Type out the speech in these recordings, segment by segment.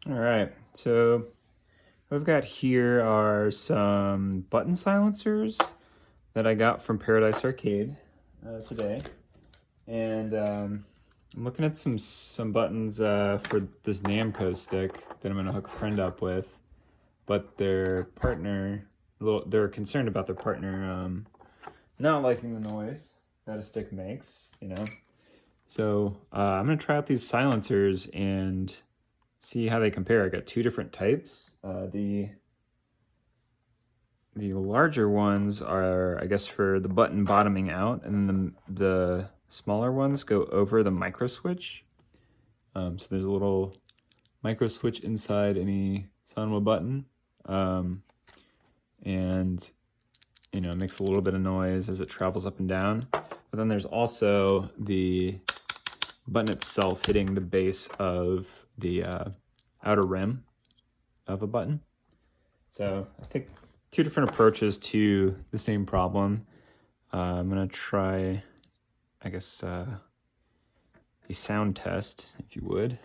All right, so what I've got here are some button silencers that I got from Paradise Arcade today, and I'm looking at some buttons for this Namco stick that I'm gonna hook a friend up with, but their partner, they're concerned about their partner not liking the noise that a stick makes, you know. So I'm gonna try out these silencers and see how they compare. I got two different types. The larger ones are, I guess, for the button bottoming out, and then the smaller ones go over the micro switch. So there's a little micro switch inside any Sanwa button, and you know, it makes a little bit of noise as it travels up and down. But then there's also the button itself hitting the base of the outer rim of a button. So I think two different approaches to the same problem. I'm gonna try, I guess, a sound test, if you would.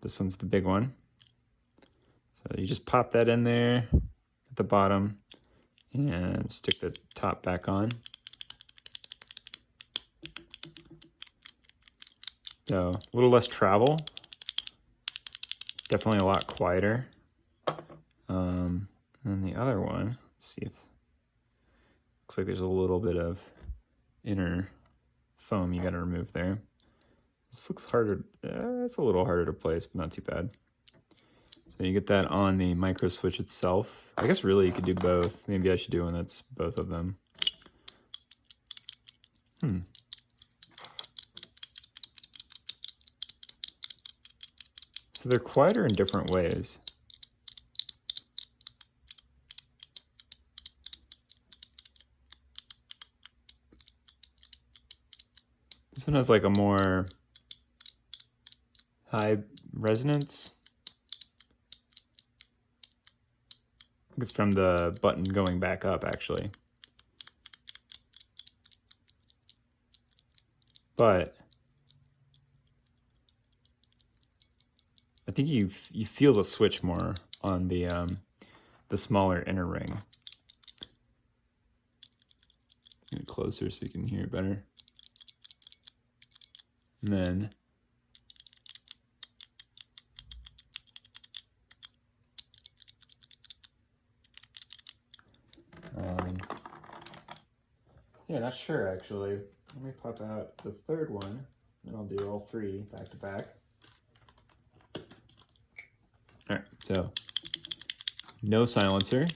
This one's the big one. So you just pop that in there at the bottom and stick the top back on. So a little less travel, definitely a lot quieter. And the other one, let's see if, looks like there's a little bit of inner foam you gotta remove there. This looks harder, it's a little harder to place, but not too bad. So you get that on the micro switch itself. I guess really you could do both. Maybe I should do one that's both of them. So they're quieter in different ways. This one has like a more high resonance. I think it's from the button going back up, actually. But I think you feel the switch more on the smaller inner ring. Get it closer so you can hear it better. And then yeah, not sure actually. Let me pop out the third one, and I'll do all three back to back. All right, so no silencer.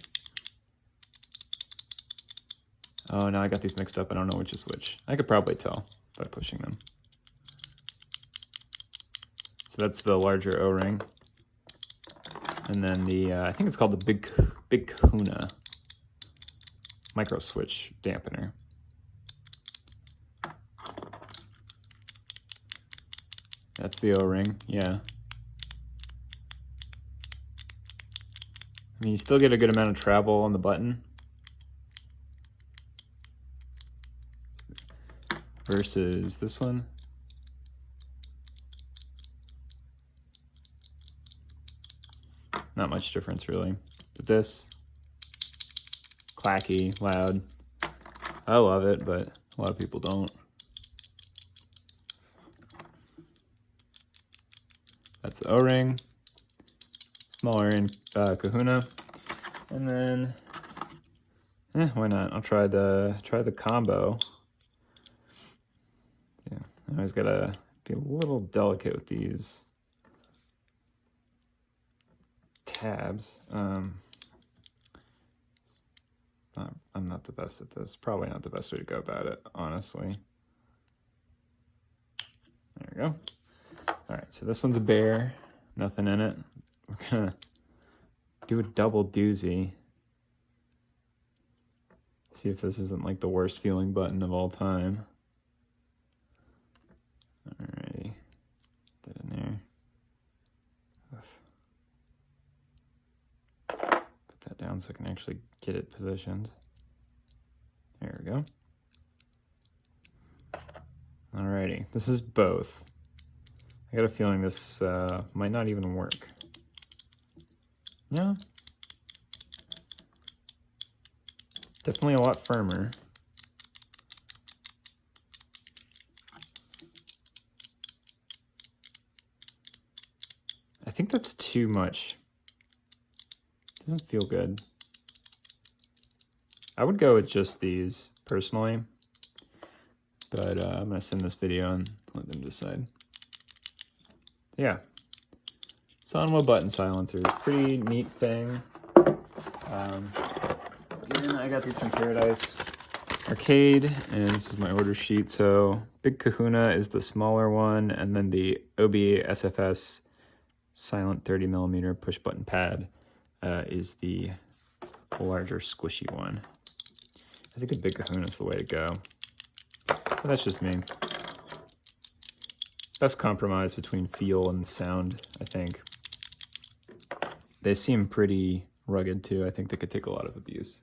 Oh, now I got these mixed up. I don't know which is which. I could probably tell by pushing them. So that's the larger O-ring. And then the, I think it's called the Big Kahuna micro switch dampener. That's the O-ring, yeah. I mean, you still get a good amount of travel on the button. Versus this one. Not much difference really. But this, clacky, loud. I love it, but a lot of people don't. That's the O-ring, smaller in Kahuna, and then why not? I'll try the combo. Yeah, I always gotta be a little delicate with these tabs. I'm not the best at this. Probably not the best way to go about it, honestly. There we go. All right, so this one's a bear, nothing in it. We're gonna do a double doozy. See if this isn't like the worst feeling button of all time. Alrighty, put that in there. Put that down so I can actually get it positioned. There we go. Alrighty, this is both. I I got a feeling this might not even work. Yeah. Definitely a lot firmer. I think that's too much. Doesn't feel good. I would go with just these, personally. But I'm going to send this video and let them decide. Yeah. Sanwa button silencer. Pretty neat thing. Again, I got these from Paradise Arcade, and this is my order sheet. So Big Kahuna is the smaller one, and then the OBSFS silent 30mm push button pad is the larger squishy one. I think a Big Kahuna is the way to go. But that's just me. Best compromise between feel and sound, I think. They seem pretty rugged too. I think they could take a lot of abuse.